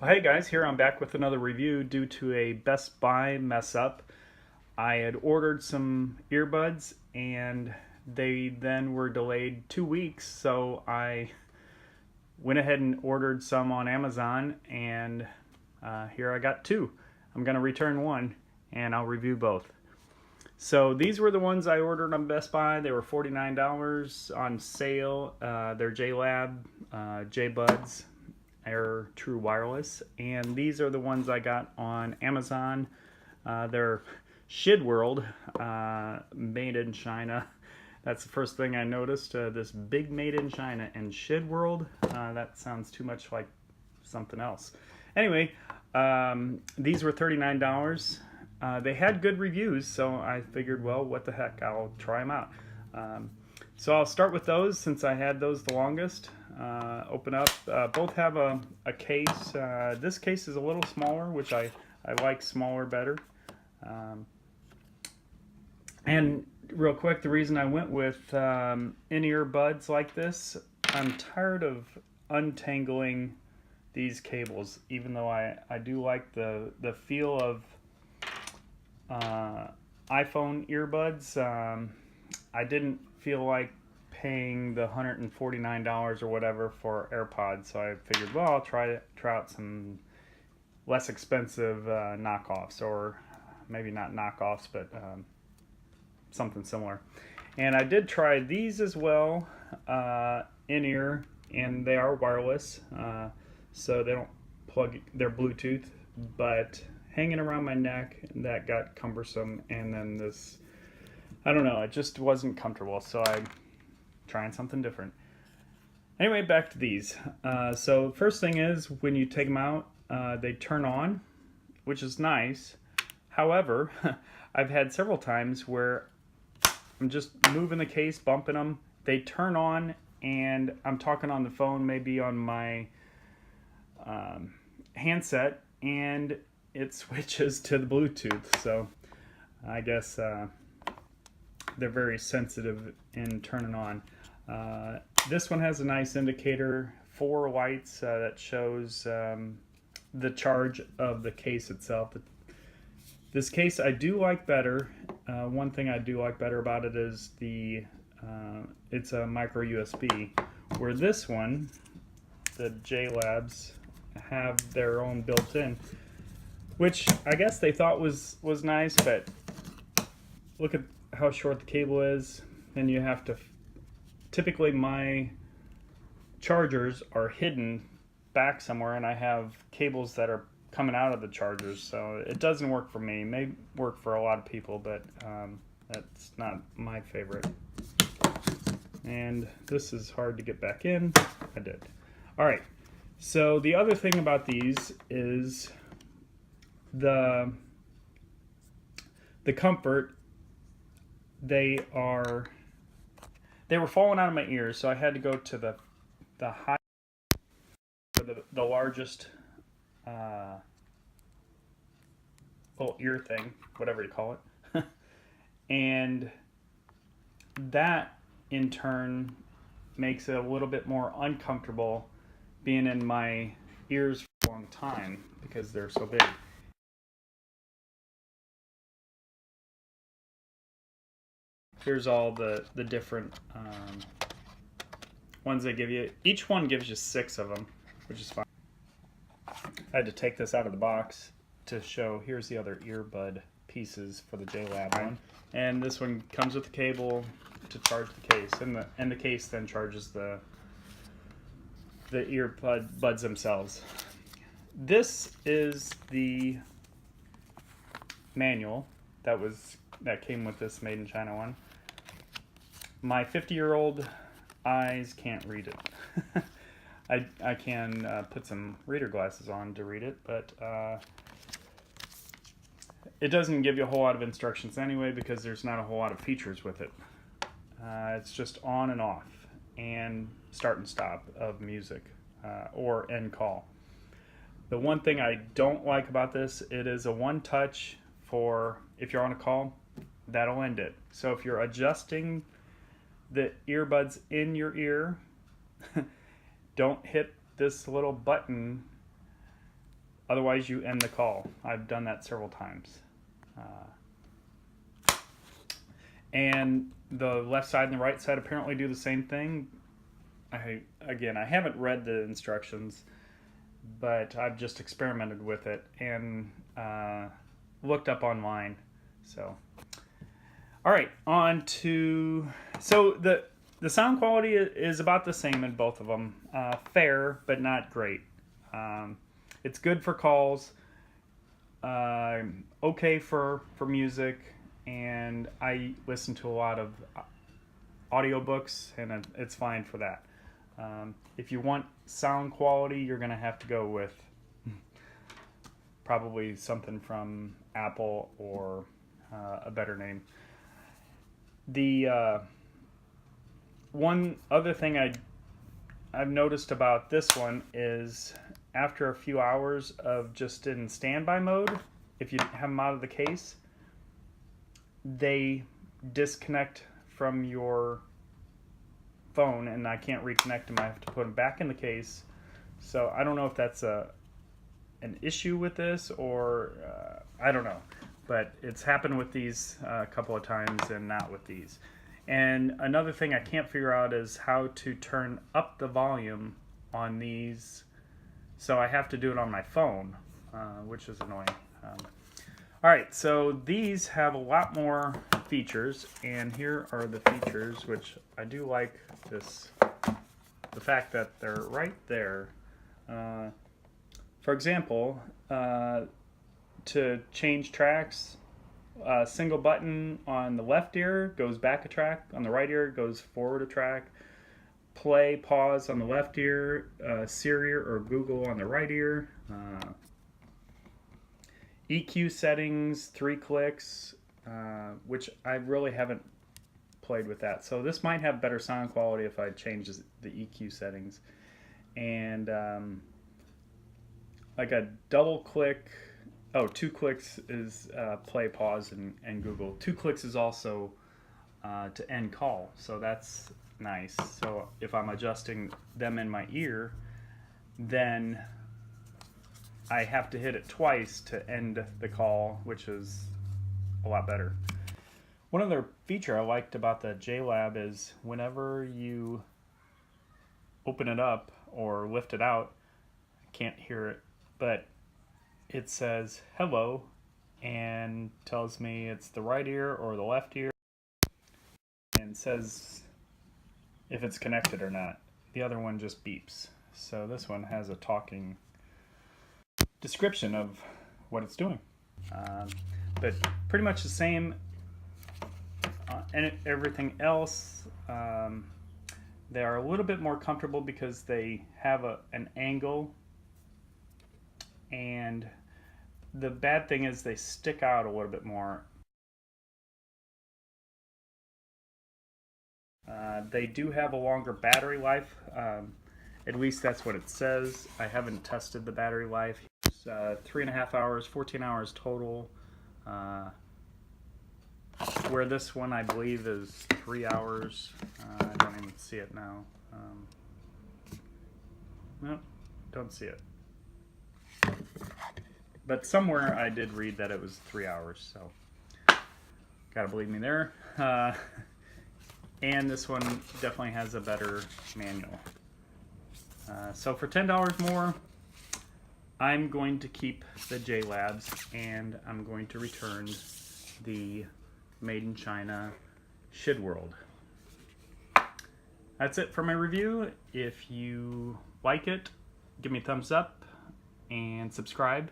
Well, hey guys, here I'm back with another review due to a Best Buy mess up. I had ordered some earbuds and they then were delayed 2 weeks, so I went ahead and ordered some on Amazon, and here I got two. I'm going to return one and I'll review both. So these were the ones I ordered on Best Buy. They were $49 on sale. They're JLab JBuds Air True Wireless, and these are the ones I got on Amazon. They're CshidWorld, made in China. That's the first thing I noticed. This big made in China and CshidWorld. That sounds too much like something else. Anyway, these were $39. They had good reviews, so I figured, well, what the heck, I'll try them out. So I'll start with those since I had those the longest. Open up. Both have a case. This case is a little smaller, which I like smaller better. And real quick, the reason I went with in-ear buds like this, I'm tired of untangling these cables, even though I do like the feel of iPhone earbuds. I didn't feel like paying the $149 or whatever for AirPods, so I figured, well, I'll try out some less expensive knockoffs, or maybe not knockoffs, but something similar. And I did try these as well, in-ear, and they are wireless, so they don't plug, they're Bluetooth, but hanging around my neck, that got cumbersome, and then this, I don't know, it just wasn't comfortable, so I'm trying something different. Anyway, back to these. So first thing is, when you take them out, they turn on, which is nice. However, I've had several times where I'm just moving the case, bumping them, they turn on, and I'm talking on the phone, maybe on my handset, and it switches to the Bluetooth. So I guess they're very sensitive in turning on. This one has a nice indicator, 4 lights that shows the charge of the case itself. This case I do like better. One thing I do like better about it is it's a micro USB, where this one, the JLabs, have their own built-in, which I guess they thought was nice, but look at how short the cable is, and you have to, typically my chargers are hidden back somewhere, and I have cables that are coming out of the chargers, so it doesn't work for me. It may work for a lot of people, but that's not my favorite. And this is hard to get back in. I did. Alright, so the other thing about these is the comfort. They were falling out of my ears, so I had to go to the high, the largest little ear thing, whatever you call it, and that in turn makes it a little bit more uncomfortable being in my ears for a long time because they're so big. Here's all the different ones they give you. Each one gives you 6 of them, which is fine. I had to take this out of the box to show, here's the other earbud pieces for the JLab one. And this one comes with the cable to charge the case, and the case then charges the earbuds themselves. This is the manual that came with this made in China one. My 50-year-old eyes can't read it. I can put some reader glasses on to read it, but it doesn't give you a whole lot of instructions anyway, because there's not a whole lot of features with it. It's just on and off and start and stop of music or end call. The one thing I don't like about this, it is a one touch for if you're on a call, that'll end it. So if you're adjusting the earbuds in your ear, don't hit this little button Otherwise, you end the call. I've done that several times. And the left side and the right side apparently do the same thing. I haven't read the instructions, but I've just experimented with it and looked up online. So, all right, on to, so the sound quality is about the same in both of them. Fair, but not great. It's good for calls, okay for music, and I listen to a lot of audiobooks, and it's fine for that. If you want sound quality, you're going to have to go with probably something from Apple or a better name. The one other thing I've noticed about this one is after a few hours of just in standby mode, if you have them out of the case, they disconnect from your phone and I can't reconnect them. I have to put them back in the case. So I don't know if that's an issue with this or I don't know. But it's happened with these a couple of times and not with these. And another thing I can't figure out is how to turn up the volume on these. So I have to do it on my phone, which is annoying. All right, so these have a lot more features, and here are the features, which I do like this, the fact that they're right there. For example, to change tracks, a single button on the left ear goes back a track, on the right ear goes forward a track. Play, pause on the left ear, Siri or Google on the right ear. EQ settings, 3 clicks, which I really haven't played with that. So this might have better sound quality if I change the EQ settings. And like a double click, 2 clicks is play, pause, and Google. 2 clicks is also to end call, so that's nice. So if I'm adjusting them in my ear, then I have to hit it twice to end the call, which is a lot better. One other feature I liked about the JLab is whenever you open it up or lift it out, I can't hear it, but it says hello and tells me it's the right ear or the left ear and says if it's connected or not. The other one just beeps. So this one has a talking description of what it's doing. But pretty much the same. And everything else, they are a little bit more comfortable because they have an angle, and the bad thing is they stick out a little bit more. They do have a longer battery life. At least that's what it says. I haven't tested the battery life. It's 3.5 hours, 14 hours total. Where this one I believe is 3 hours. I don't even see it now. No, don't see it. But somewhere I did read that it was 3 hours, so gotta believe me there. And this one definitely has a better manual. So for $10 more, I'm going to keep the JLabs and I'm going to return the Made in China CshidWorld. That's it for my review. If you like it, give me a thumbs up and subscribe.